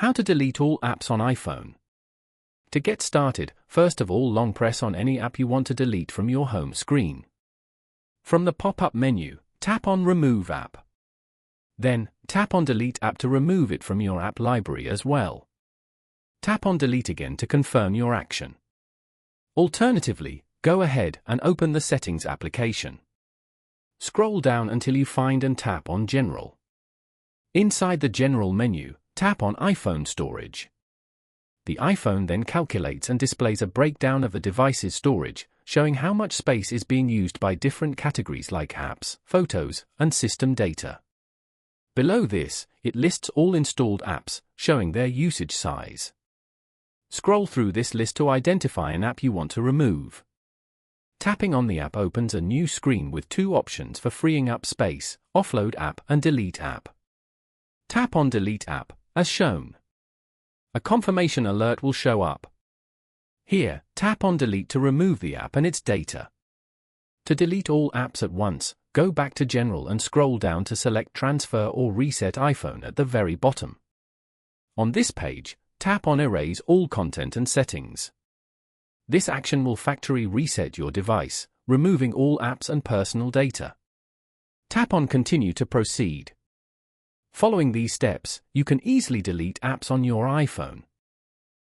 How to delete all apps on iPhone. To get started, first of all long press on any app you want to delete from your home screen. From the pop-up menu, tap on Remove App. Then, tap on Delete App to remove it from your app library as well. Tap on Delete again to confirm your action. Alternatively, go ahead and open the Settings application. Scroll down until you find and tap on General. Inside the General menu, tap on iPhone Storage. The iPhone then calculates and displays a breakdown of the device's storage, showing how much space is being used by different categories like apps, photos, and system data. Below this, it lists all installed apps, showing their usage size. Scroll through this list to identify an app you want to remove. Tapping on the app opens a new screen with two options for freeing up space: Offload App and Delete App. Tap on Delete App, as shown. A confirmation alert will show up. Here, tap on Delete to remove the app and its data. To delete all apps at once, go back to General and scroll down to select Transfer or Reset iPhone at the very bottom. On this page, tap on Erase all content and settings. This action will factory reset your device, removing all apps and personal data. Tap on Continue to proceed. Following these steps, you can easily delete apps on your iPhone.